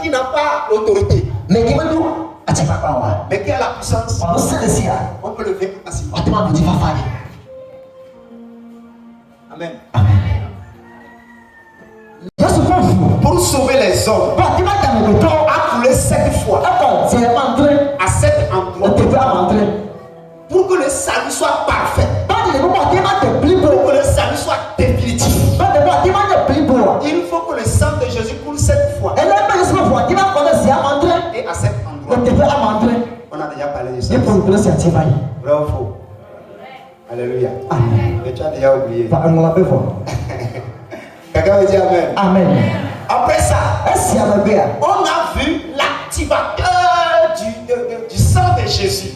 qui n'a pas l'autorité, mais qui a la puissance, on peut le vaincre facilement. Amen. Pour sauver les hommes, a coulé 7 fois à 7 endroits pour que le salut soit parfait, pour que le salut soit définitif. Il faut que le sang de Jésus coule 7 fois et à 7 endroits. On a déjà parlé de ça. Vrai ou faux? Alléluia. Mais tu as déjà oublié. Quelqu'un veut dire Amen. Amen. Après ça, on a vu l'activateur du sang de Jésus.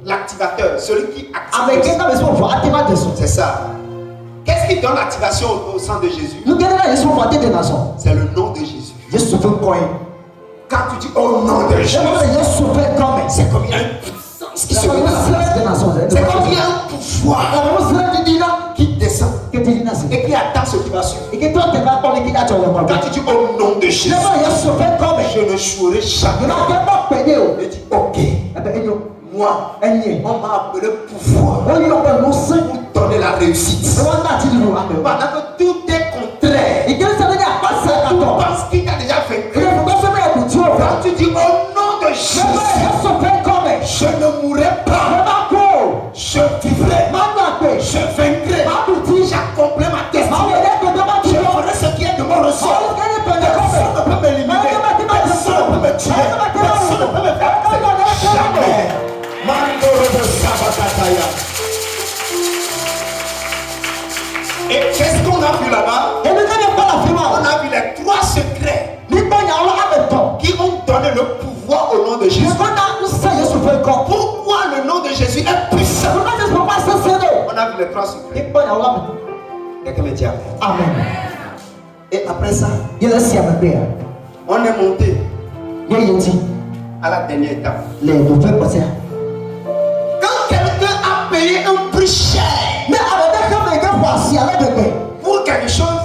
L'activateur, celui qui active. C'est ça. Qu'est-ce qui donne l'activation au sang de Jésus? C'est le nom de Jésus. Quand tu dis au nom de Jésus, c'est comme il y a une puissance qui se révèle. C'est comme il y a un pouvoir qui descend et qui attend ce qui va suivre. Quand tu dis au nom de Jésus, je ne jouerai jamais. Et dis ok. Moi, on m'a appelé pouvoir pour donner la réussite. Pendant que tout est contraire, tu penses qu'il t'a déjà fait. Quand tu dis au nom de Jésus, je ne mourrai pas, je vivrai, je vaincrai, j'accomplis ma destinée, je ferai ce qui est de mon ressort. Personne ne peut m'éliminer, personne ne peut me tuer, personne ne peut me faire jamais. Et qu'est-ce qu'on a vu là-bas? On a vu les 3 secrets qui ont donné le pouvoir au nom de Jésus. Pourquoi le nom de Jésus est puissant? On a vu les 3 secrets. Quelqu'un me dit Amen. Et après ça, on est monté à la dernière étape. Quand quelqu'un a payé un prix cher pour quelque chose,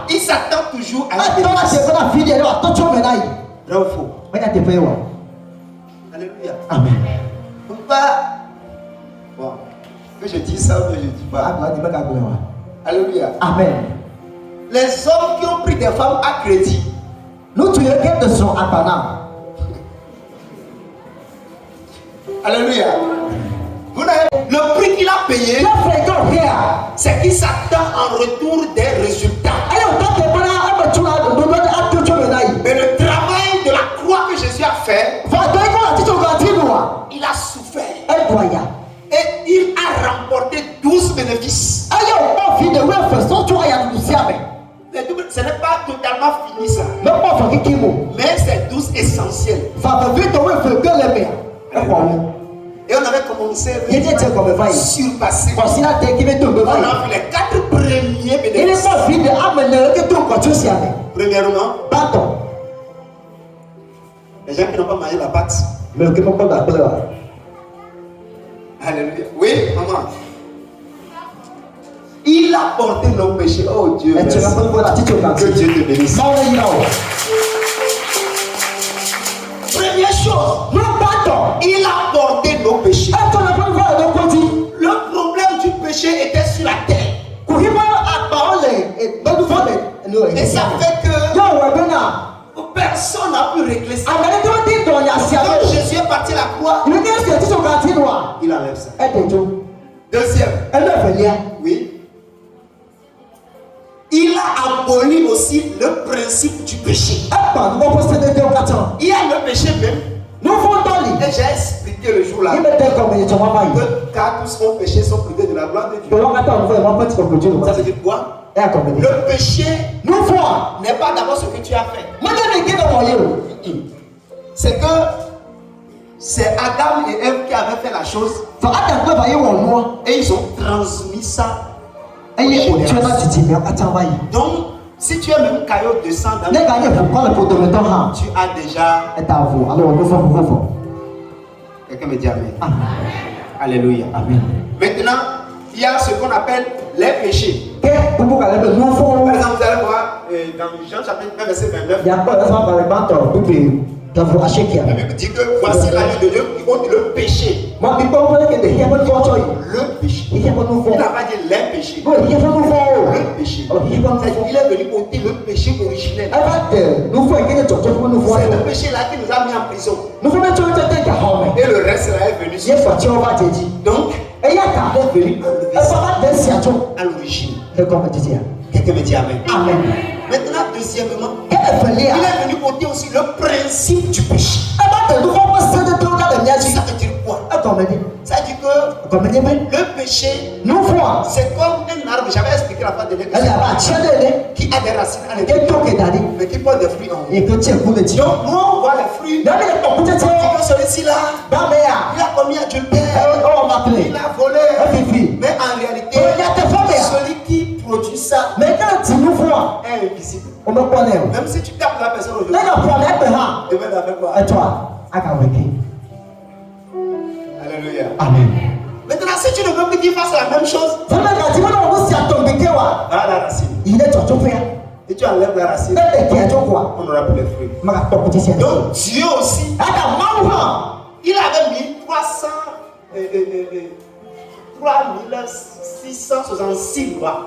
il s'attend toujours à une bénédiction. Vrai ou faux? Alléluia. Amen. Bon, que je dis ça ou que je dis pas. Alléluia. Amen. Les hommes qui ont pris des femmes à crédit, alléluia. Vous n'avez le prix qu'il a payé, c'est qu'il s'attend en retour des résultats. Mais le travail de la croix que Jésus a fait, il a souffert. Et il a remporté 12 bénéfices. Ce n'est pas totalement fini ça. Mais c'est 12 essentiels. Et on avait commencé à surpasser. On a vu les 4 premiers bénéfices. Premièrement, les gens qui n'ont pas mangé la pâte. Alléluia. Oui, maman. Il a porté nos péchés. Oh Dieu, merci. Que Dieu te bénisse. Première chose, il a porté nos péchés. Le problème du péché était sur la terre. Et ça fait que personne n'a pu régler ça. Quand Jésus est parti à la croix, il enlève ça. Deuxième, oui, il a aboli aussi le principe du péché. Il y a le péché même. Et j'ai expliqué le jour là que car tous vos péchés sont privés de la gloire de Dieu. Ça veut dire quoi? Le péché n'est pas d'abord ce que tu as fait. C'est que c'est Adam et Ève qui avaient fait la chose et ils ont transmis ça. Donc, si tu es même caillot de sang dans le tu as déjà. Quelqu'un me dit Amen. Alléluia. Amen. Maintenant, il y a ce qu'on appelle les péchés. Par exemple, vous allez voir dans Jean chapitre 1 verset 29, la Bible dit que voici l'agneau de Dieu qui ôte le péché. Le péché. Il n'a pas dit les péchés. Le péché. Il est venu ôter le péché originel. C'est le péché là qui nous a mis en prison. Et le reste là est venu sur ça. Donc, il est venu à l'origine. Quelqu'un me dit Amen. Amen. Maintenant, deuxièmement, il est venu ôter aussi le principe du péché. Ça veut dire quoi? Ça veut dire que le péché, c'est comme un arbre. J'avais expliqué la fois dernière qui a des racines à l'intérieur, mais qui porte des fruits en haut. Donc, nous, on voit les fruits. Celui-ci là, il a commis adultère, il a volé. Mais en réalité, celui qui produit ça est invisible. Même si tu tapes la personne aujourd'hui, demain avec quoi? Alléluia. Amen. Maintenant, si tu ne veux plus qu'il fasse la même chose, va à la racine. Et tu enlèves la racine, on n'aura plus les fruits. Donc, Dieu aussi, il avait mis 3666 lois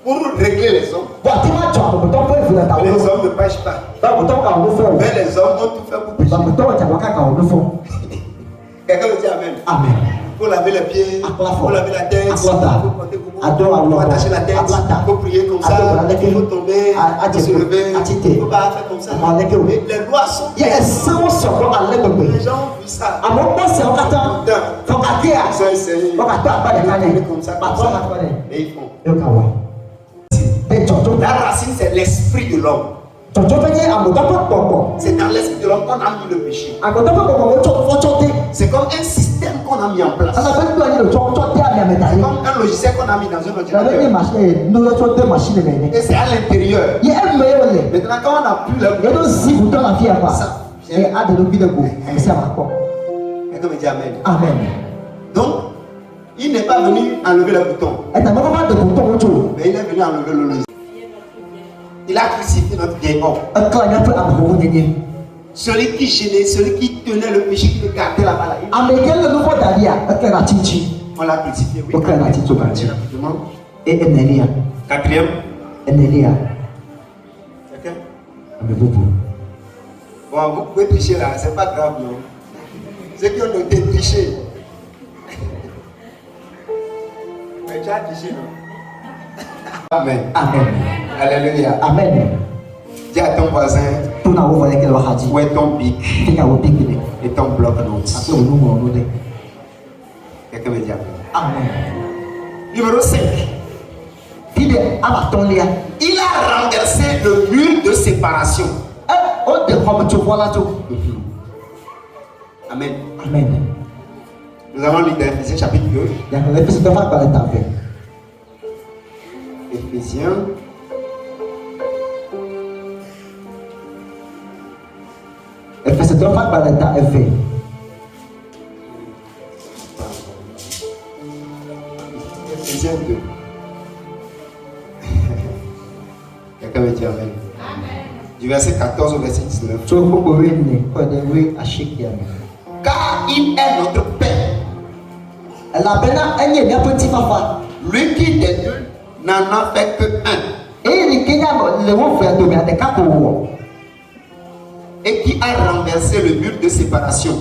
pour régler les hommes. Mais les hommes ne pêchent pas. Mais les hommes ont tout fait pour pécher. Quelqu'un me dit Amen. Amen. Pour laver les pieds, pour laver la tête, pour attacher la tête, pour prier comme ça, il faut tomber, il faut se lever, il ne faut pas faire comme ça. Les lois sont les gens ont vu ça. Ils ont essayé comme ça, mais ils font. La racine, c'est l'esprit de l'homme. C'est dans l'esprit de l'homme qu'on a mis le péché. C'est comme un système qu'on a mis en place. C'est comme un logiciel qu'on a mis dans un ordinateur. Et c'est à l'intérieur. Maintenant, quand on a plus le ça quelqu'un me dit Amen. Amen. Donc, il n'est pas venu enlever le bouton, mais il est venu enlever le logiciel. Il a crucifié notre vieil homme. Celui qui gênait, celui qui tenait le péché, qui le gardait là-bas. On l'a crucifié, oui. Et Enelia. Quatrième. Enelia. Quelqu'un? Bon, vous pouvez tricher là, c'est pas grave, non. Ceux qui ont été trichés. Mais tu as triché, non? Amen. Amen. Alléluia. Amen. Dis à ton voisin, où est ton bic et ton bloc-notes? Quelqu'un me dit Amen. Numéro 5. Il a renversé le mur de séparation. Amen. Amen. Nous allons lire Éphésiens chapitre 2. Éphésiens. Éphésiens 2. Quelqu'un me dit Amen. Du verset 14 au verset 19. Car il est notre Père. Lui qui des deux n'en a fait que un. Et qui a renversé le mur de séparation.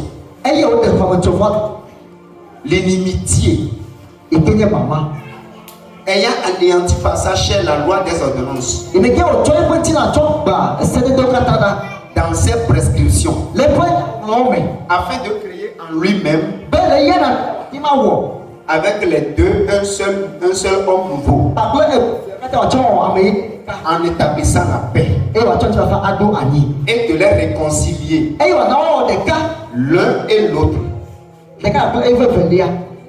L'inimitié. Ayant anéanti par sa chair la loi des ordonnances. Dans ses prescriptions. Afin de créer en lui-même avec les deux un seul homme nouveau. En établissant la paix. Et de les réconcilier. L'un et l'autre.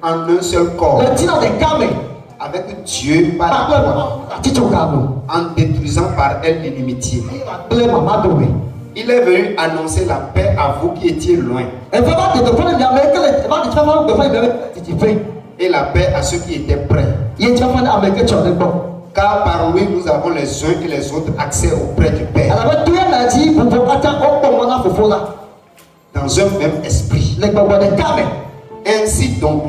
En un seul corps. Avec Dieu par la foi, en détruisant par elle l'inimitié. Il est venu annoncer la paix à vous qui étiez loin. Et la paix à ceux qui étaient près. Car par lui, nous avons les uns et les autres accès auprès du Père. Dans un même esprit. Ainsi donc,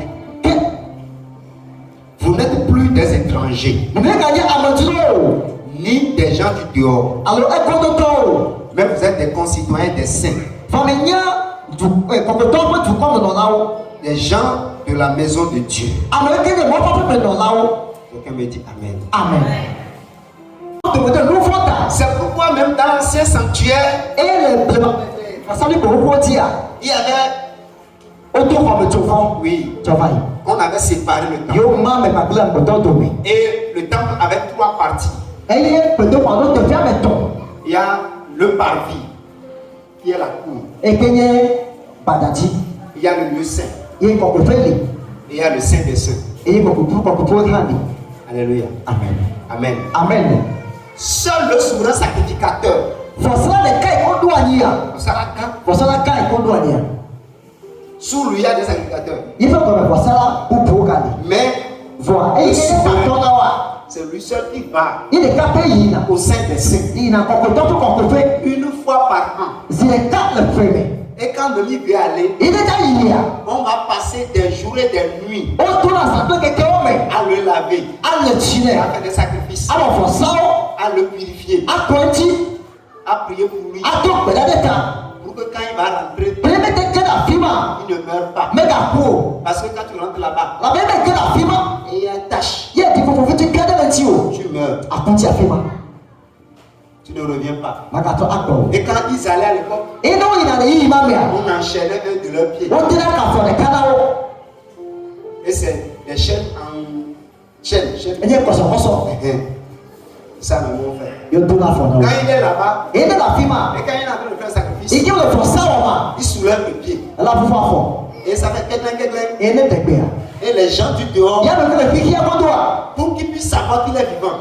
vous n'êtes plus des étrangers, ni des gens du dehors, mais vous êtes des concitoyens des saints, des gens de la maison de Dieu. Quelqu'un me dit Amen. Amen. C'est pourquoi même dans l'ancien sanctuaire, il y avait, oui, on avait séparé le temple. Et le temple avait 3 parties. Il y a le parvis, qui est la cour. Il y a le lieu saint. Et il y a le saint des saints. Alléluia. Amen. Amen. Amen. Seul le souverain sacrificateur. Sous lui, il y a des sacrificateurs. Mais c'est lui seul qui va au sein des saints une fois par an. Et quand le lit veut aller, on va passer des jours et des nuits à le laver, à faire des sacrifices, à le purifier, à prier pour lui, pour que quand il va rentrer, il ne meure pas. Parce que quand tu rentres là-bas, il y a une tâche, tu meurs. Tu ne reviens pas. Et quand ils allaient à l'époque, on enchaînait un de leurs pieds. Et c'est des chaînes en chaîne. Ça, nous l'avons fait. Quand il est là-bas, et quand il est en train de faire un sacrifice, il soulève le pied. Et ça fait quelqu'un. Et les gens du dehors, pour qu'ils puissent savoir qu'il est vivant.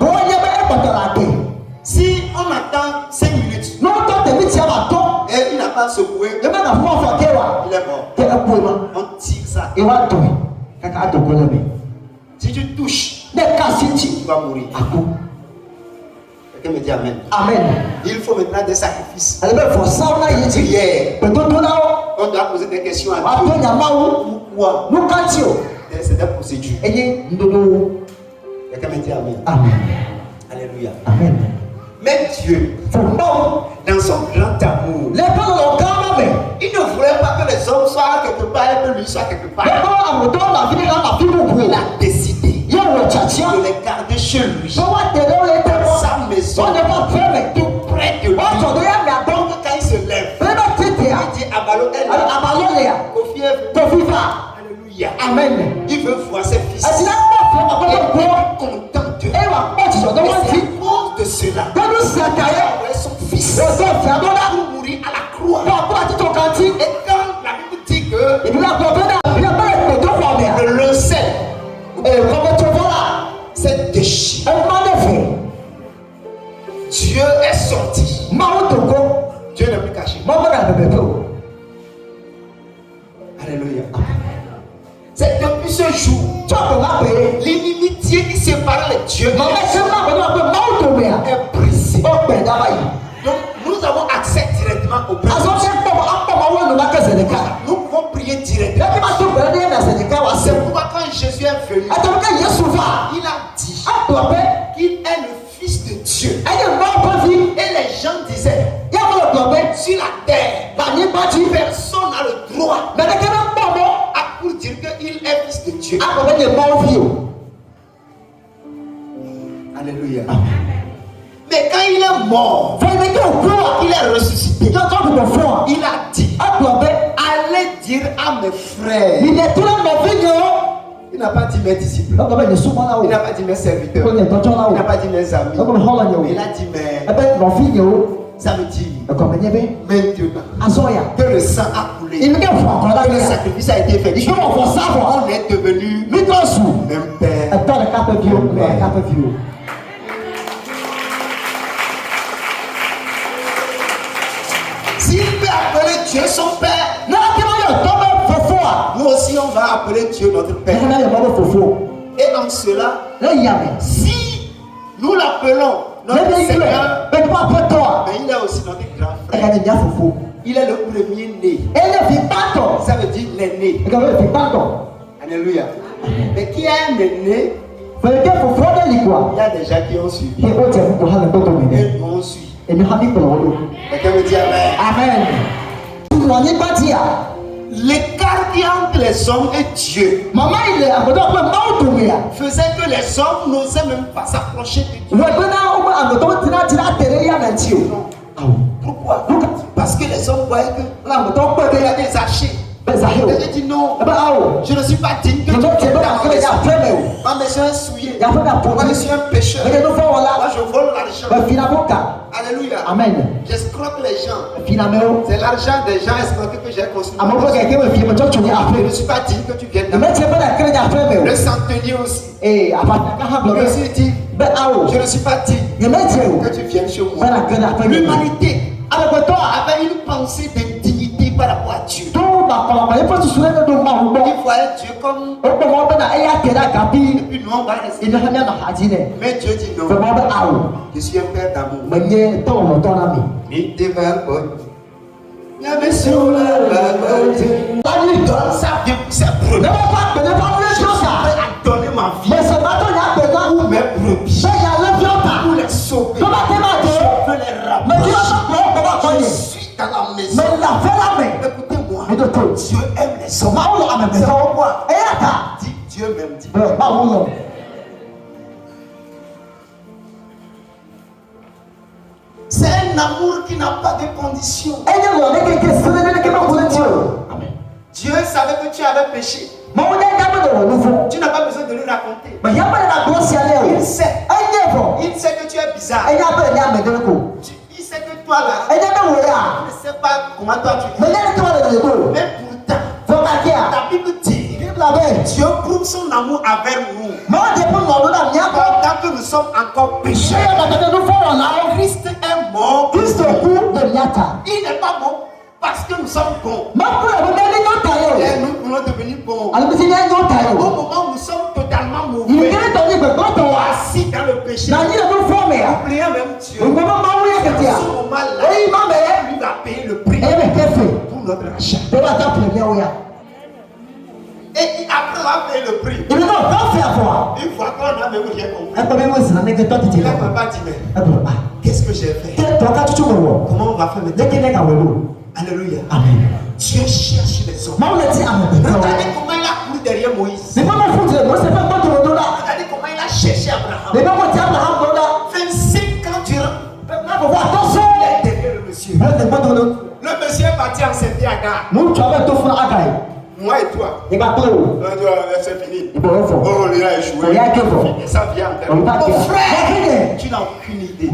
Si on attend 5 minutes, et il n'a pas secoué, il est mort. On tire ça. Si tu touches, tu vas mourir. Quelqu'un me dit Amen. Amen. Il faut maintenant des sacrifices. Prière. On doit poser des questions à Dieu. Pourquoi? C'est des procédures. Quelqu'un me dit Amen. Amen. Alléluia. Amen. Mais Dieu, dans son grand amour, il ne voulait pas que les hommes soient quelque part et que lui soit quelque part. Il a décidé de les garder chez lui, dans sa maison, tout près de lui. Donc quand il se lève, il dit Abalo, Alléluia. Amen. Il veut voir ses fils. Il est content d'eux. Et c'est à cause de cela qu'il a envoyé son fils pour mourir à la croix. Et quand la Bible dit que le sel s'est déchiré, Dieu est sorti. Dieu n'est plus caché. Alléluia. C'est depuis ce jour, l'inimitié qui sépare les dieux est brisée. Donc nous avons accès directement au Père. Nous pouvons prier directement. C'est pourquoi quand Jésus est venu, il a dit qu'il est le Fils de Dieu. Et les gens disaient, sur la terre, personne n'a le droit pour dire qu'il est Fils de Dieu. Alléluia. Mais quand il est mort, il est ressuscité. Il a dit, allez dire à mes frères. Il n'a pas dit mes disciples. Il n'a pas dit mes serviteurs. Il n'a pas dit mes amis. Il a dit mes samedi. Maintenant que le sang a coulé, que le sacrifice a été effectué, on est devenu même père. S'il peut appeler Dieu son père, nous aussi on va appeler Dieu notre père. Et Et en cela, si nous l'appelons notre Seigneur, mais il est aussi notre grand frère. Il est le premier-né. Ça veut dire l'aîné. Alléluia. Mais qui est un aîné? Il y a des gens qui ont suivi. Et nous on suit. Quelqu'un me dit Amen. L'écart qui entre les hommes et Dieu faisait que les hommes n'osaient même pas s'approcher de Dieu. Pourquoi? Parce que les hommes voyaient que il y a des archers. J'ai dit non, je ne suis pas digne que tu viennes dans ma maison. Ma maison est souillée. Moi je suis un pécheur. Moi je vole l'argent. Alléluia. Amen. J'escroque les gens. C'est l'argent des gens escroqués que j'ai construit. Je ne suis pas digne que tu viennes dans ma maison. Le centenier aussi. Je me suis dit, je ne suis pas digne que tu viennes chez moi. L'humanité avait une pensée d'indignité par rapport à Dieu. Il voyait Dieu comme. Et puis nous on va rester. Mais Dieu dit non. Je suis un père d'amour. Il dévale bon. La maison ça vient pour sa brebis. Je vais donner ma vie pour mes brebis. Pour les sauver. Je veux les ramener. Je suis dans la maison. Écoutez-moi. Dieu aime les hommes. C'est pourquoi Dieu m'aime. Dit. C'est un amour qui n'a pas de condition. Amen. Dieu savait que tu avais péché. Tu n'as pas besoin de lui raconter. Il sait. Il sait que tu es bizarre. Il sait que toi là, tu ne sais pas comment toi tu es. Mais pourtant, ta Bible dit Dieu prouve son amour avec nous. Pendant que nous sommes encore pécheurs, Christ est mort. Il n'est pas mort parce que nous sommes bons. Et nous pouvons devenir bons. Au moment où nous sommes totalement mauvais, assis dans le péché, oubliant même Dieu, à ce moment-là, lui va payer le prix pour notre rachat. Et après avoir payé le prix, une fois qu'on a même rien compris, il n'a pas dit mais qu'est-ce que j'ai fait? Comment on va faire maintenant? Alléluia. Amen. Dieu cherche les hommes. Regardez comment il a couru derrière Moïse. Regardez comment il a cherché Abraham. 25 ans durant. Il est derrière le monsieur. Le monsieur est parti enceinte Agar. Moi et toi. C'est fini. Oh, il a échoué. Ça vient en terre. Mon frère, tu n'as aucune idée. Tu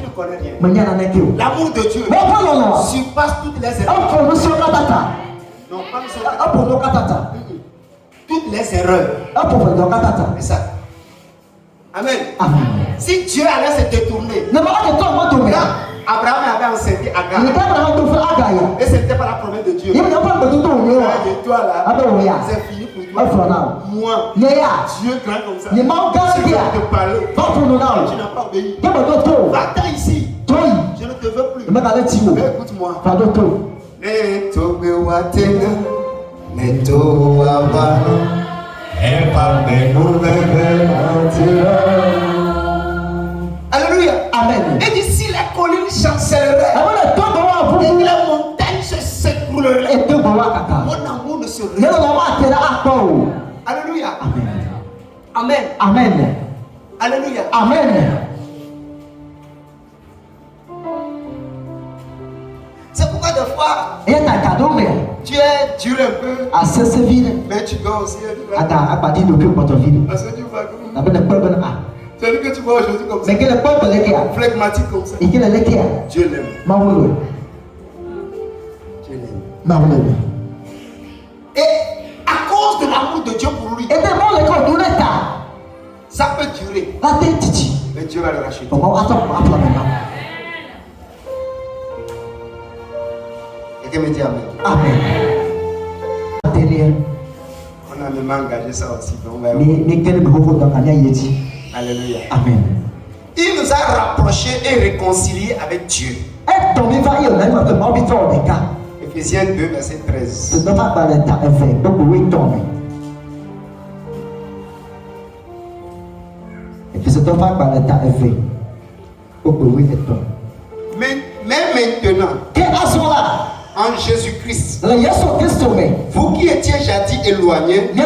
ne connais rien. L'amour de Dieu surpasse toutes les erreurs. Non, pas toutes les erreurs. C'est ça. Amen. Si Dieu allait se détourner, Abraham avait enceinte Agar. Et ce n'était pas la promesse de Dieu. Et toi là, c'est fini pour toi. Moi, Dieu grand comme ça. Si je vais te parler, tu n'as pas obéi. Va-t'en ici. Je ne te veux plus. Mais écoute-moi. Alléluia. Amen. Et d'ici les collines chancelleraient et les montagnes se s'écrouleraient, mon amour ne se réduira. Alléluia. Amen. Amen. Alléluia. Amen. C'est pourquoi des fois tu es dur un peu, mais tu dois aussi être là. Parce que tu vas comme celui que tu vois aujourd'hui comme ça, flegmatique comme ça, Dieu l'aime. Dieu l'aime. Et à cause de l'amour de Dieu pour lui, ça peut durer. Mais Dieu va le racheter. Quelqu'un me dit Amen. Amen. On a m'a engagé ça aussi. Alléluia. Amen. Il nous a rapprochés et réconciliés avec Dieu. Éphésiens 2, verset 13. Mais maintenant, en Jésus-Christ, vous qui étiez jadis éloignés, vous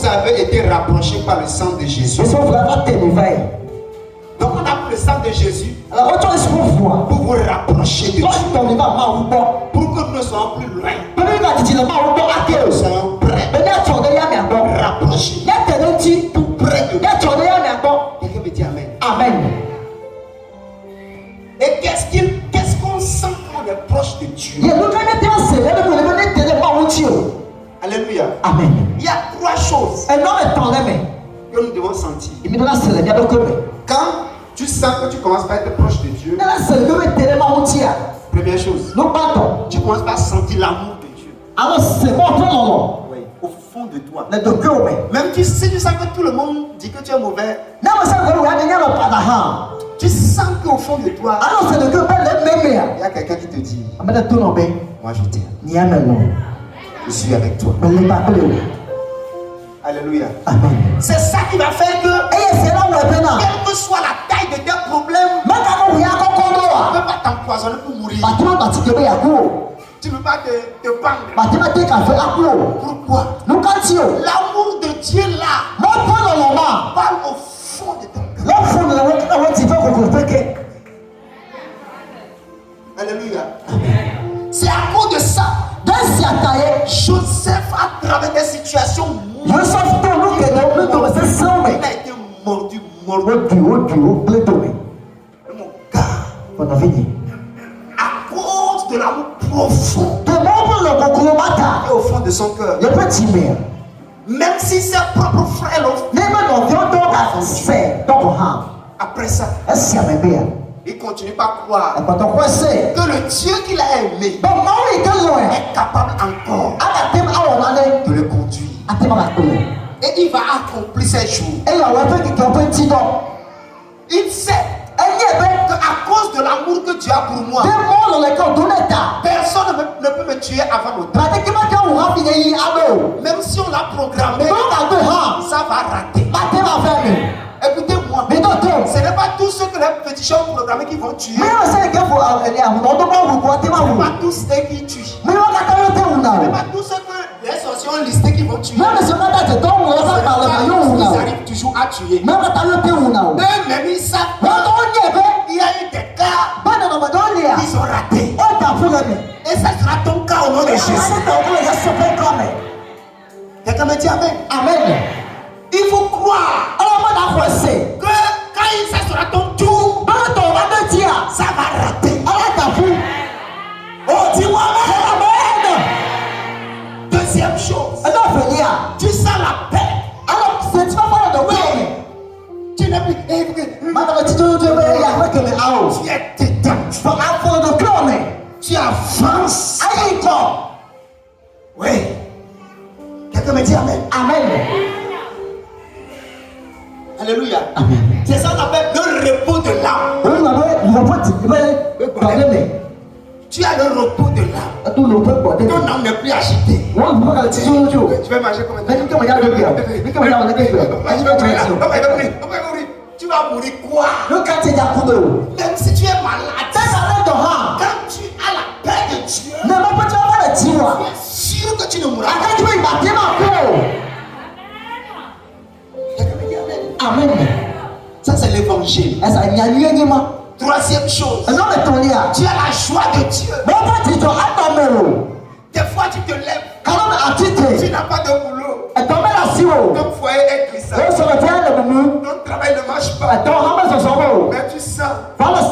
avez été rapprochés par le sang de Jésus. Donc on a pris le sang de Jésus pour vous rapprocher de Dieu, pour que nous ne soyons plus loin, nous soyons prêts, rapprochés, tout près de Dieu. Quelqu'un me dit Amen. Amen. Et qu'est-ce qu'on sent quand on est proche de Dieu? Alléluia. Amen. Il y a 3 choses que nous devons sentir. Quand tu sens que tu commences par être proche de Dieu, première chose, tu commences par sentir l'amour de Dieu. Oui, au fond de toi. Même si tu sens que tout le monde dit que tu es mauvais, tu sens qu'au fond de toi, il y a quelqu'un qui te dit, moi je t'aime, je suis avec toi. Alléluia. Amen. C'est ça qui va faire que, quelle que soit la taille de tes problèmes, tu ne peux pas t'empoisonner pour mourir. Tu ne peux pas te pendre. Pourquoi? L'amour de Dieu là parle au fond de ton cœur. Alléluia. C'est à cause de ça. Joseph a traversé des situations. Il a été mordu. Mon gars, à cause de l'amour profond et au fond de son cœur, même si ses propres frères l'ont fait, après ça, il continue par croire que le Dieu qu'il a aimé est capable encore de le conduire. Et il va accomplir ses jours. Il sait qu'à cause de l'amour que Dieu a pour moi, personne ne peut me tuer avant le temps. Même si on l'a programmé, ça va rater. Écoutez-moi, ce n'est pas tous ceux que les petits chats ont programmés qui vont tuer. Ce n'est pas tous ceux qui tuent. Ce n'est pas tous ceux que les sorciers ont listés qui vont tuer. Ils arrivent toujours à tuer. Eux-mêmes, ils savent qu'il y a eu des cas, ils ont raté. Et ça sera ton cas au nom de Jésus. Quelqu'un me dit Amen. Amen. Il faut croire que quand ça sera ton tour, ça va rater. Oh, dis-moi Amen. Deuxième chose, tu sens la paix. Tu n'es plus. Tu es détendu. Tu avances. Oui. Quelqu'un me dit Amen. Amen. Alléluia. C'est ça qu'on appelle le repos de l'âme. Tu as le repos de l'âme. Ton âme n'est plus agitée. Tu vais manger comme un tu vas mourir quoi? Même si tu es malade, quand tu as la paix de Dieu, tu es sûr que tu ne mourras pas. Amen. Ça c'est l'évangile. Troisième chose, tu as la joie de Dieu. Des fois tu te lèves, tu n'as pas de boulot, ton foyer est glissant, ton travail ne marche pas, mais tu sens Amen.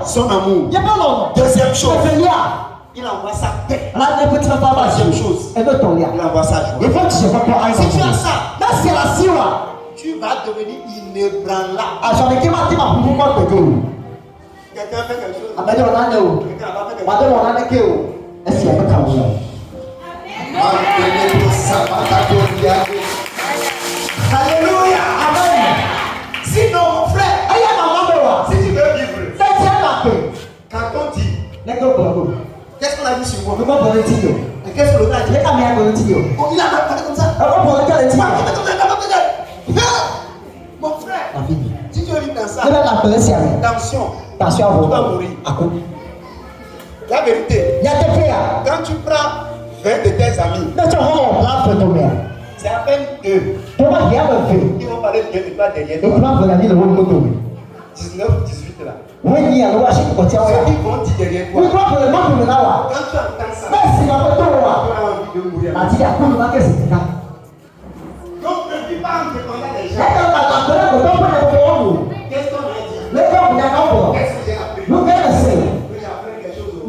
Son amour. Deuxième chose, il envoie sa paix. Troisième chose, il envoie sa joie. Si tu as ça, tu vas devenir inébranlable. Quelqu'un fait quelque chose. Quelqu'un n'a pas fait quelque chose. Alléluia. Amen. Sinon, mon frère, si tu veux vivre, quand on dit, qu'est-ce qu'on a dit sur moi? Qu'est-ce que l'autre a dit? Il a parlé comme ça. Mon frère, si tu veux vivre dans ça, attention, tu vas mourir. La vérité, quand tu prends 20 de tes amis, c'est à peine eux qui vont parler de toi derrière toi. 19 ou 18 là. Ceux qui vont dire derrière toi. Quand tu entends ça, tu as envie de mourir. Donc ne dis pas en répondant les gens. Qu'est-ce qu'on a dit? Qu'est-ce que j'ai appris? Que j'ai appris quelque chose au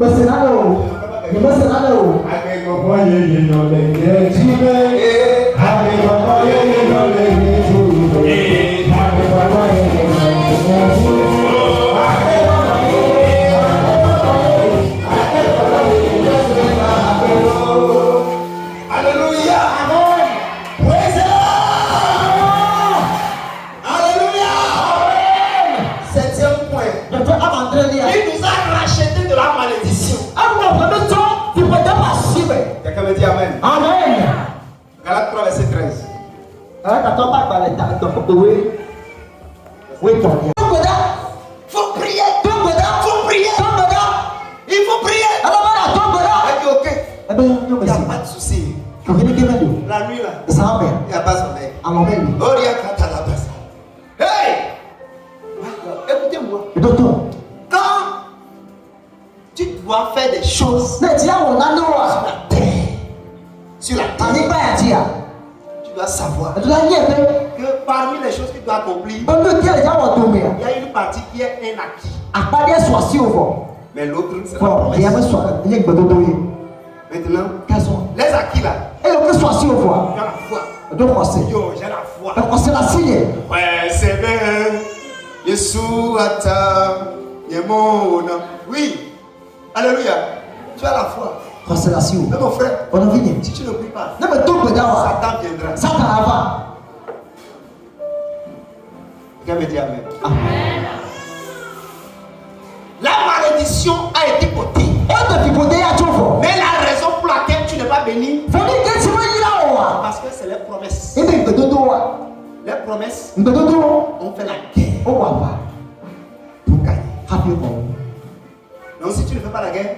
Alléluia. Praise the Lord. Alléluia. Septième point. Il nous a racheté de la malédiction. Quelqu'un me dit amen. Amen. Galates 3 verset 13. Faut prier. Faut prier. Il faut prier. Elle dit ok. Il n'y a pas de souci. La nuit là, il n'y a pas sommeil. Hey! Écoutez-moi. Quand tu dois faire des choses sur la terre, tu dois savoir que parmi les choses que tu dois accomplir, il y a une partie qui est un acquis. Mais l'autre, c'est la promesse. Maintenant, les acquis là, tu as la foi. Yo, j'ai la foi. Ouais, c'est bien. Yeshua, oui. Alléluia. Tu as la foi. Mais mon frère, si tu ne pries pas, Satan viendra. Quelqu'un me dit amen. La malédiction a été ôtée. Mais la raison pour laquelle tu n'es pas béni, parce que c'est les promesses. Les promesses, on fait la guerre pour gagner. Donc si tu ne fais pas la guerre,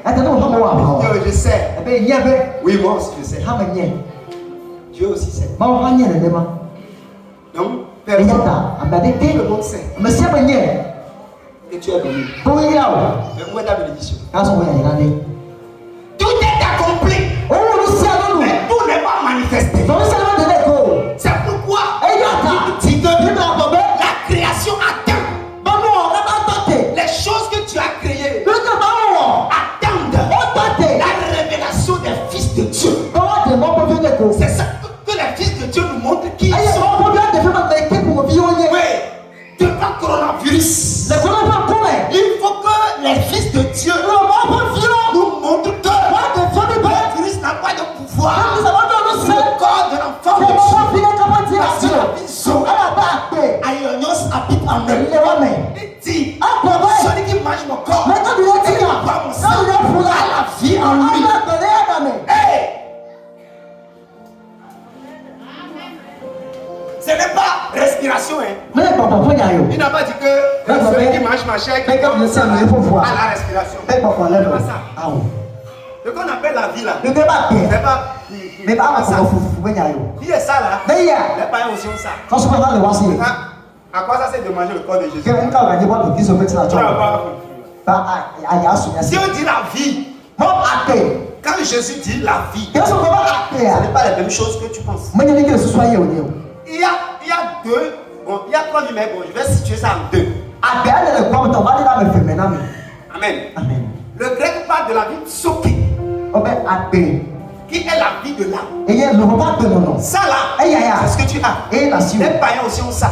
je sais. Oui, moi aussi je sais. Dieu aussi sait. Donc, personne, tout le monde sait que tu es béni. Mais où est ta bénédiction? Tout est accompli. Mais tout n'est pas qui sont devant coronavirus. Il faut que les fils de Dieu nous montrent que le virus n'a pas de pouvoir. Le corps de l'enfant de Dieu, parce que la vie Zoé, Aïonios habite en eux. Il dit, celui qui mange mon corps, et qui boit mon sang, a la vie en lui. Hey! Ce n'est pas respiration, hein. Il n'a pas dit que celui qui mange ma chair, qui boit mon sang, a la respiration. C'est pas ça. Ce qu'on appelle la vie là, c'est pas ça. Qui est ça là? Les païens aussi ont ça. À quoi ça sert de manger le corps de Jésus? Si on dit la vie, quand Jésus dit la vie, ce n'est pas la même chose que tu penses. Il y a deux, bon, il y a trois numéros, bon, je vais situer ça en deux. Amen. Le grec parle de la vie psoké, qui est la vie de l'âme. Ça là, c'est ce que tu as. Les païens aussi ont ça.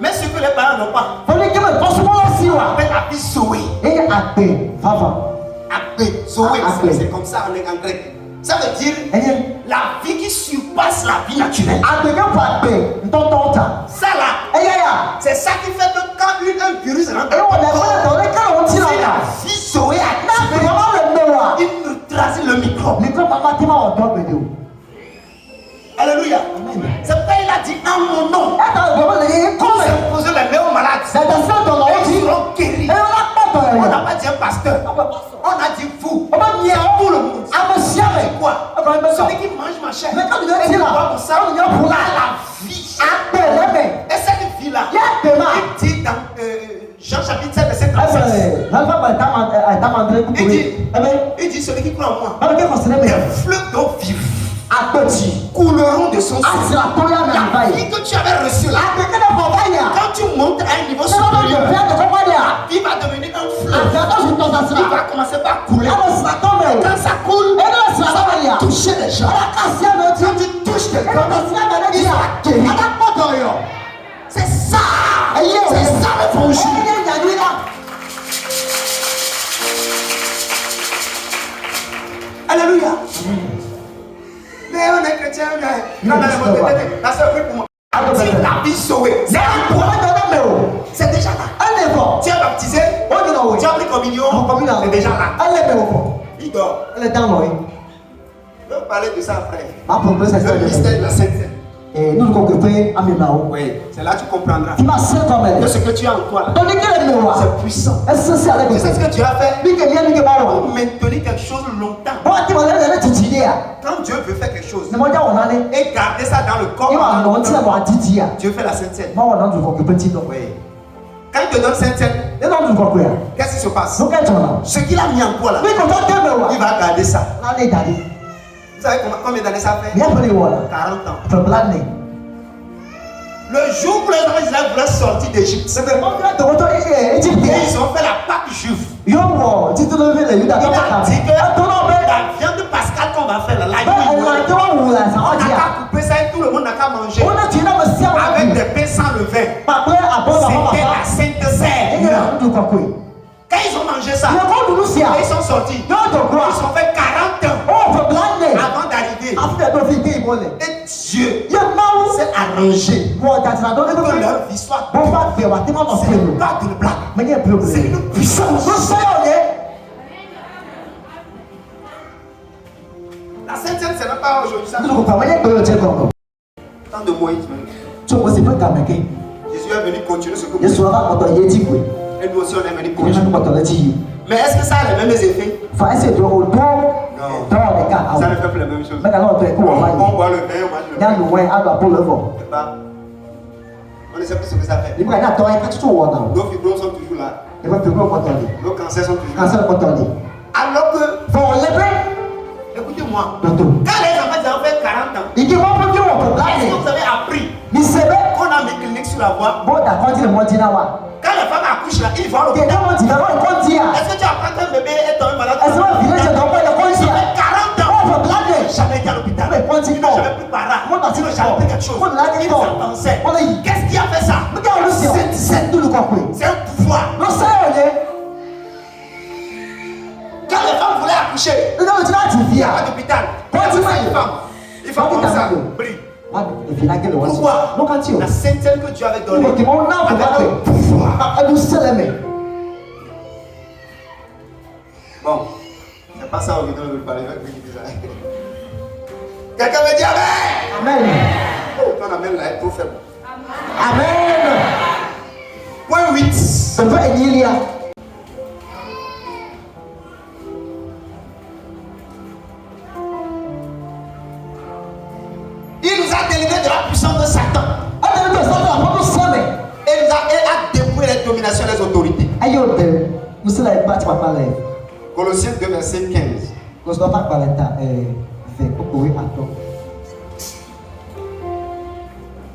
Mais ce que les païens n'ont pas, on appelle la vie Zoé. Zoé, c'est comme ça en grec. Ça veut dire la vie qui surpasse la vie naturelle. Ça là, c'est ça qui fait que quand un virus rentre dans ton corps, si la vie Zoé active, il neutralise le microbe. Alléluia. C'est pourquoi il a dit en mon nom. Quand c'est posé les mains aux malades, ils seront guéris. On n'a pas dit un pasteur. On a dit vous. Tout le monde. C'est quoi? Celui qui mange ma chair et qui boit mon sang a la vie. Et cette vie-là, il dit dans Jean chapitre 7, verset 36. Il dit celui qui croit en moi, des fleuves d'eau vive couleront de son sang. La vie que tu avais reçue là, quand tu montes à un niveau supérieur, la vie va devenir un fleuve. Il va commencer par couler. Quand ça coule, ça va toucher les gens. Quand tu touches quelqu'un, il va guérir. C'est ça. C'est ça l'évangile. Alléluia. Mais on est chrétien, la soeur prie pour moi. C'est la vie sauvée. C'est déjà là. Tu es baptisé, tu as pris communion, c'est déjà là. Il dort. Je vais parler de ça après. Le mystère de la Sainte-Seine. Oui, c'est là que tu comprendras que ce que tu as en toi, c'est puissant. Tu sais ce que tu as fait pour maintenir quelque chose longtemps. Quand Dieu veut faire quelque chose et garder ça dans le corps, Dieu fait la Sainte-Seine. Oui. Quand il te donne Sainte-Seine, qu'est-ce qui se passe? Ce qu'il a mis en toi là, il va garder ça. Vous savez combien d'années ça fait? 40 ans. Le jour où les enfants d'Israël voulaient sortir d'Égypte, ils ont fait la Pâque juive. Il a dit que la viande pascale qu'on va faire là, on n'a qu'à couper ça et tout le monde n'a qu'à manger. Avec des pains sans levain. C'était la Sainte Seine. Quand ils ont mangé ça, ils sont sortis. Ils ont fait 40 ans avant d'arriver. Et Dieu s'est arrangé pour que leur vie soit c'est pas d'une blague, c'est une puissance. La Sainte-Seine, ce n'est pas aujourd'hui ça. Tant de Moïse. Jésus est venu continuer ce que vous dites. Et nous aussi on est venu continuer. Mais est-ce que ça a les mêmes effets? Non. Ça ne fait plus la même chose. On boit le vin, on mange le vin. On ne sait plus ce que ça fait. Nos fibromes sont toujours là. Nos cancers sont toujours là. Alors que, écoutez-moi, quand les enfants ont fait 40 ans, est-ce que vous avez appris qu'on a mis clinique sur la voie? Quand les femmes accouchent là, ils vont à l'hôpital. Est-ce que tu apprends qu'un bébé est tombé malade? Ça fait 40 ans. Jamais été à l'hôpital. Il n'a jamais pris para. Sinon, j'ai appris quelque chose. Il s'avançait. Qu'est-ce qui a fait ça? C'est un pouvoir. Quand les femmes voulaient accoucher, il n'y a pas d'hôpital. Il faut comme ça. Brille. Pourquoi? La sainteté que Dieu avait donnée avec un pouvoir. Bon, c'est pas ça au vidéo de parler avec lui. Quelqu'un me dit Amen. Amen. Oh, ton Amen là est trop faible. Amen. Point 8. Il nous a délivrés de la puissance de Satan. Et il a dépouillé les dominations et les autorités. Colossiens 2, verset 15.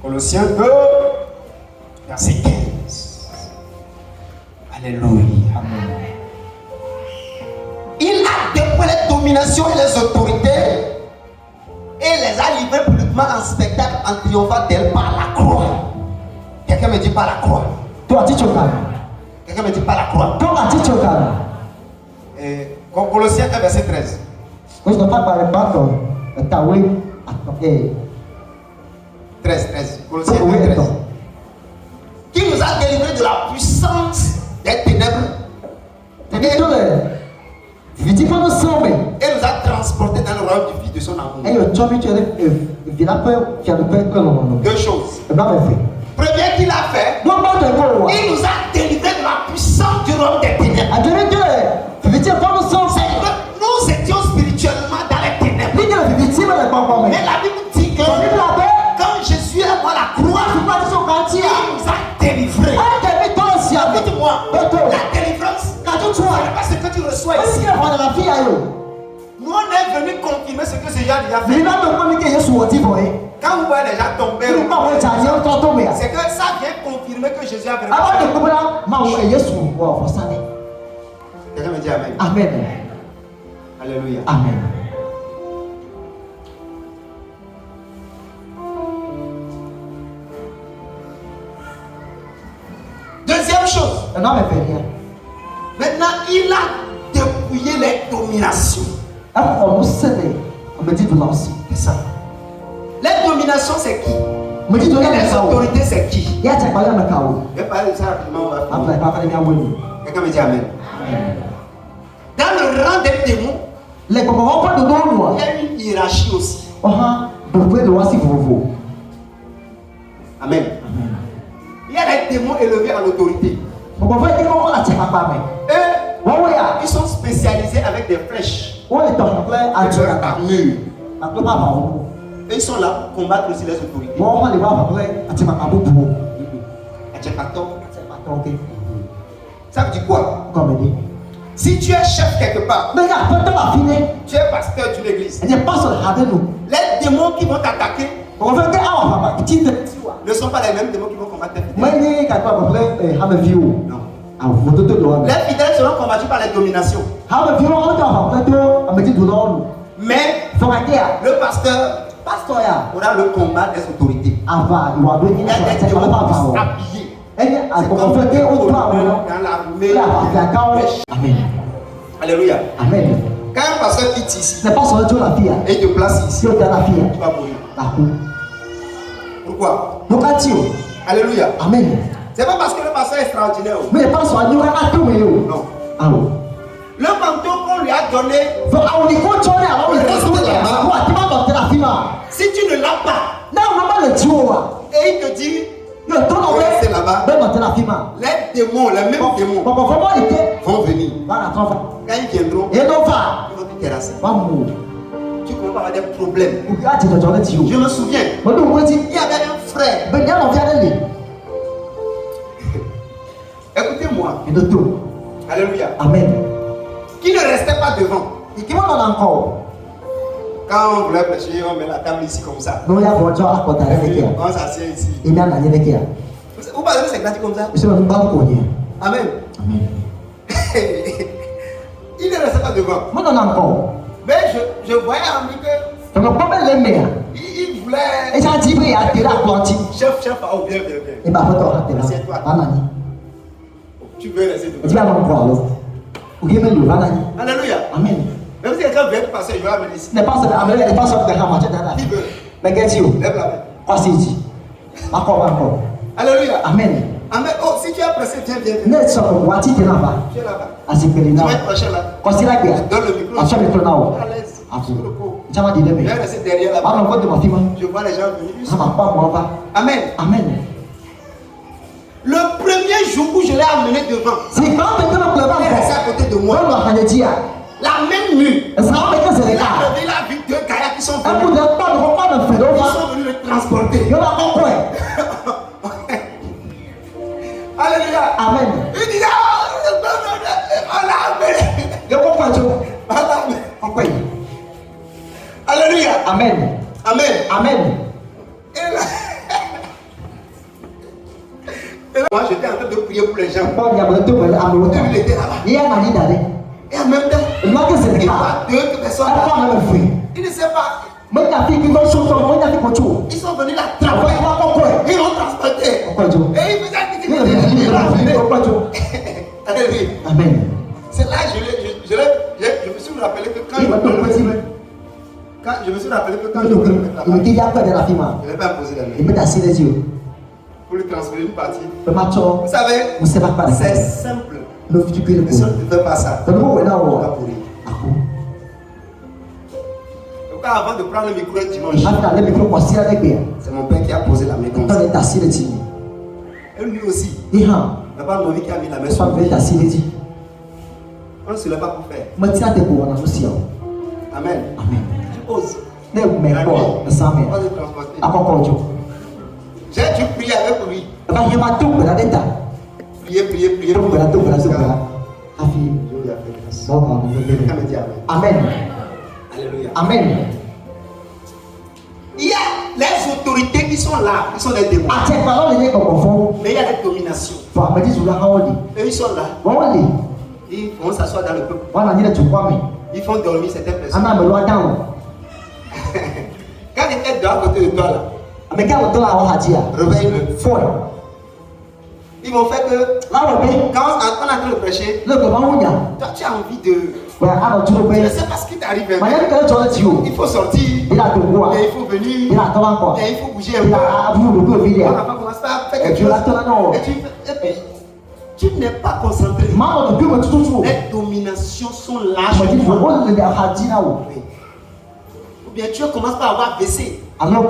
Colossiens 2, verset 15. Alléluia. Amen. Il a dépouillé les dominations et les autorités et les a livrés publiquement en spectacle en triomphant d'elle par la croix. Quelqu'un me dit par la croix. Quelqu'un me dit par la croix. Colossiens 1, verset 13. 13. Colossiens 1, 13. Qui nous a délivrés de la puissance des ténèbres et nous a transportés dans le royaume du Fils de son amour. Deux choses. Premier qu'il a fait, il nous a délivrés de la puissance du royaume des ténèbres. Nous étions spirituellement dans les ténèbres. Mais la Bible dit que quand Jésus est mort à la croix, il nous a délivrés. Écoute-moi, la délivrance, ce n'est pas ce que tu reçois ici. Nous on est venus confirmer ce que Jésus a déjà fait. Quand vous voyez les gens tomber, c'est que ça vient confirmer que Jésus a vraiment fait. Quelqu'un me dit Amen. Amen. Alléluia. Amen. Deuxième chose. Maintenant, il a dépouillé les dominations. C'est ça. Les dominations, c'est qui? Et les autorités, c'est qui? Je vais parler de ça rapidement. Quelqu'un me dit Amen. Dans le rang des démons, il y a une hiérarchie aussi. Amen. Il y a des démons élevés en autorité. Ils sont spécialisés avec des flèches. Et ils sont là pour combattre aussi les autorités. Ça veut dire quoi? Si tu es chef quelque part, tu es pasteur d'une église, les démons qui vont t'attaquer ne sont pas les mêmes démons qui vont combattre tes fidèles. Non. Les fidèles seront combattus par les dominations. Mais le pasteur aura le combat des autorités. Il y a des démons habillés. Amen. Alléluia. Amen. Quand un pasteur quitte ici et te place ici, tu vas mourir. Pourquoi? Alléluia. Amen. C'est pas parce que le pasteur est extraordinaire. Mais pas sur non. Le manteau qu'on lui a donné, si tu ne l'as pas, et il te dit, c'est là-bas, les démons, les mêmes démons vont venir. Quand ils viendront, ils vont te terrasser. Tu commences à avoir des problèmes. Je me souviens, il y avait un frère. Écoutez-moi. Alléluia. Amen. Qui ne restait pas devant. Quand on voulait prêcher, on met la table ici comme ça. On s'assied ici. Vous parlez de c'est gratuit comme ça? Amen. Il ne restait pas devant. Mais je voyais en lui que Il voulait. Chef, oh bien. Assieds-toi. Tu veux rester debout. Alléluia. Amen. Même si quelqu'un vient passer, il va amener ici. Qui veut? Lève la main. Alléluia. Amen. Amen. Oh, si tu es pressé, viens. Tu es là-bas. Tu vas être prochain là. Donne le micro. À l'aise. Viens rester derrière là-bas. Je vois les gens venir. Amen. Le premier jour où je l'ai amené devant, il est resté à côté de moi. La même nuit, il a vu 2 kayaks qui sont venus. Ils sont venus le transporter. Alléluia. Amen. Il dit, on l'a amené. Alléluia. Amen. Et moi j'étais en train de prier pour les gens. Il était là-bas. Et en même temps, il voit 2 personnes là. Il ne sait pas. Ils sont venus la transporter. Ils l'ont transporté. Et il faisait Alléluia. Amen. C'est là que je me suis rappelé que quand je me suis rappelé que quand je ne l'ai pas posé la main pour lui transférer une partie. Vous savez, c'est simple. Mais si on ne fait pas ça, on va pourrir. Donc avant de prendre le micro un dimanche, c'est mon père qui a posé la main comme ça. Et lui aussi, il n'a pas envie qui a mis la main sur lui. On ne se lève pas pour faire. Amen. Tu oses. On est transporté. J'ai dû prier avec lui. Prier. Amen. Alléluia. Amen. Il y a les autorités qui sont là, qui sont des démons. Mais il y a des dominations. Et ils sont là. Ils vont s'asseoir dans le peuple. Ils font dormir certaines personnes. Quand il est dehors à côté de toi là, réveille-le. Ils vont faire que quand on est en train de prêcher, toi tu as envie de. Je ne sais pas ce qui t'arrive. Il faut sortir. Et il faut venir. Et il faut bouger un peu. On va commencer à faire quelque chose. Et puis, tu n'es pas concentré. Les dominations sont là. Ou bien tu commences par avoir baissé. Amen.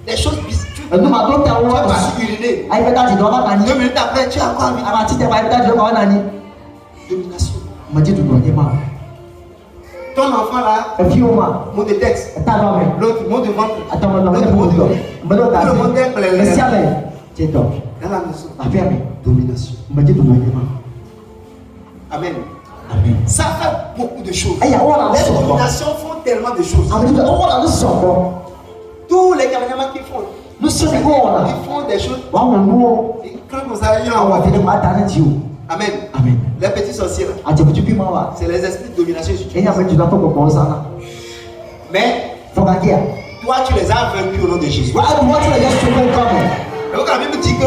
Les choses bizarres. Tu vas uriner. 2 minutes après, tu as encore envie. Domination. Ton enfant là, mot de texte. L'autre mot de ventre. L'autre mot de tout le monde est plein. Dans la maison. Domination. Amen. Ça fait beaucoup de choses. Les dominations font tellement de choses. Tous les cameraman qui font, ils font des choses. Amen. Les petits sorciers là, c'est les esprits de domination. Mais toi tu les as vaincus au nom de Jésus. Donc la Bible dit que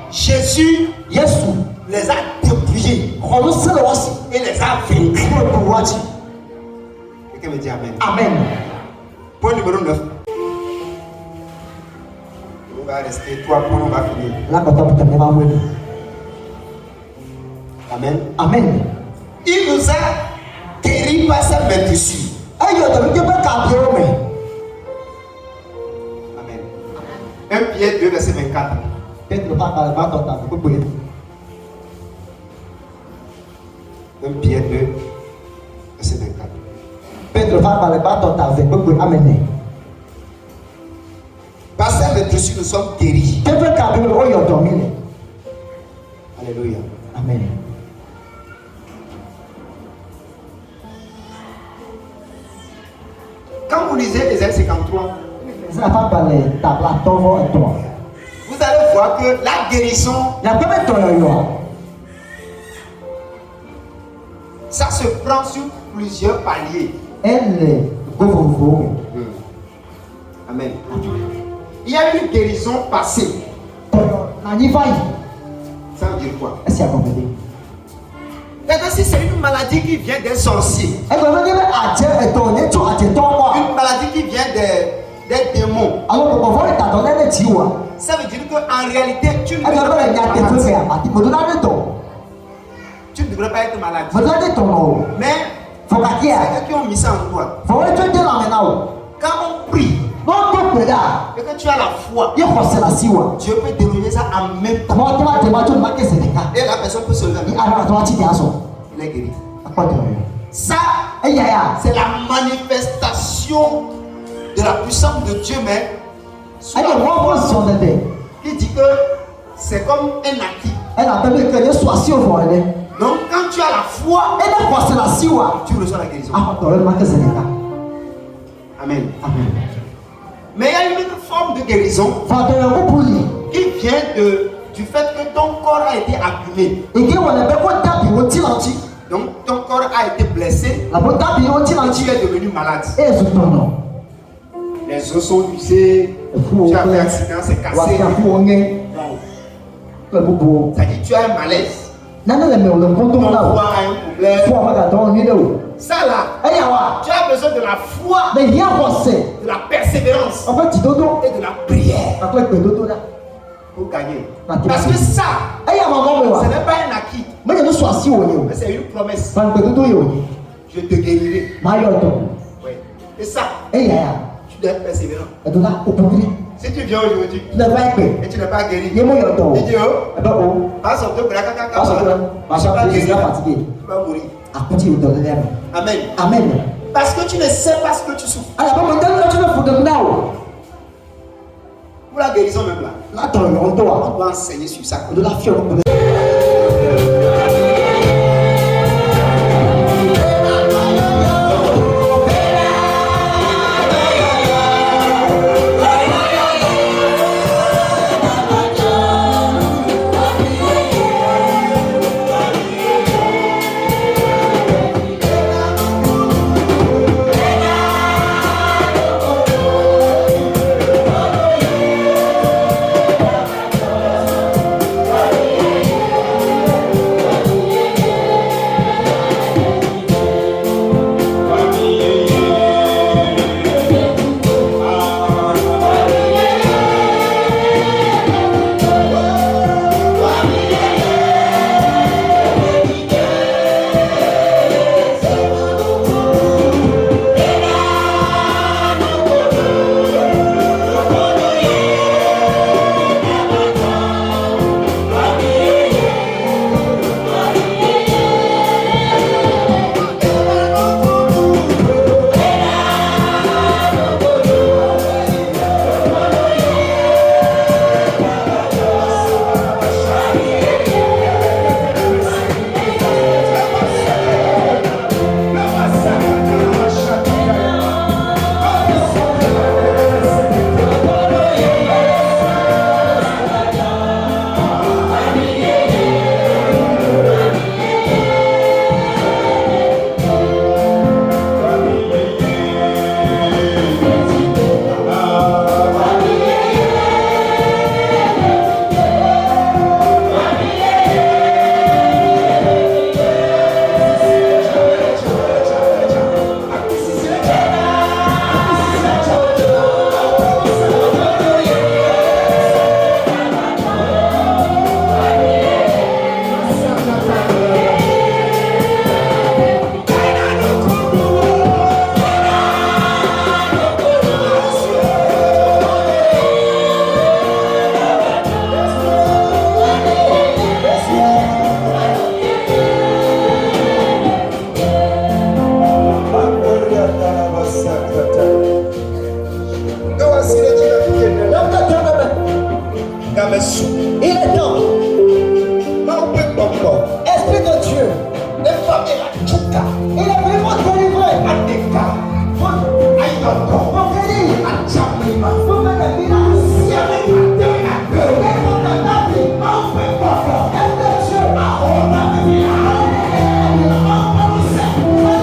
Jésus les a dépouillés et les a vaincus. Quelqu'un me dit Amen. Point numéro 9. On va rester 3 points, on va finir. Amen. Il nous a guéris par sa maîtrise. Amen. 1 Pierre 2, verset 24. 1 Pierre 2, verset 24. Par sa maîtrise, nous sommes guéris. Alléluia. Amen. Quand vous lisez Ésaïe 53, vous allez voir que la guérison, ça se prend sur plusieurs paliers. Amen. Il y a une guérison passée. Ça veut dire quoi? D'accord, si c'est une maladie qui vient des sorciers, une maladie qui vient des démons, ça veut dire qu'en réalité, tu ne devrais pas être malade. Tu ne devrais pas être malade. Mais c'est eux qui ont mis ça en toi. Quand on prie et que tu as la foi, Dieu peut dérouler ça en même temps. Et la personne peut se lever. Il est guéri. Ça, c'est la manifestation de la puissance de Dieu, mais qui dit que c'est comme un acquis. Donc quand tu as la foi, tu reçois la guérison. Amen. Mais il y a une autre forme de guérison qui vient du fait que ton corps a été abîmé. Donc ton corps a été blessé et tu es devenu malade. Les os sont usés, tu as fait un accident, c'est cassé. C'est-à-dire tu as un malaise. Ton foie a un problème. Ça là, tu as besoin de la foi, de la persévérance et de la prière pour gagner. Parce que ça, ce n'est pas un acquis, mais c'est une promesse. Je te guérirai. Oui. Et ça, tu dois être persévérant. Si tu viens aujourd'hui et tu n'es pas guéri, tu dis passe au tu vas mourir. Amen. Parce que tu ne sais pas ce que tu souffres. Pour la guérison même là, on doit enseigner sur ça. Il est temps. Esprit de Dieu. Il est venu pour te délivrer. Pour guérir. Pour mettre des finances. Est-ce que Dieu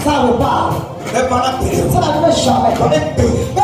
Ça va pas. Ça va pas.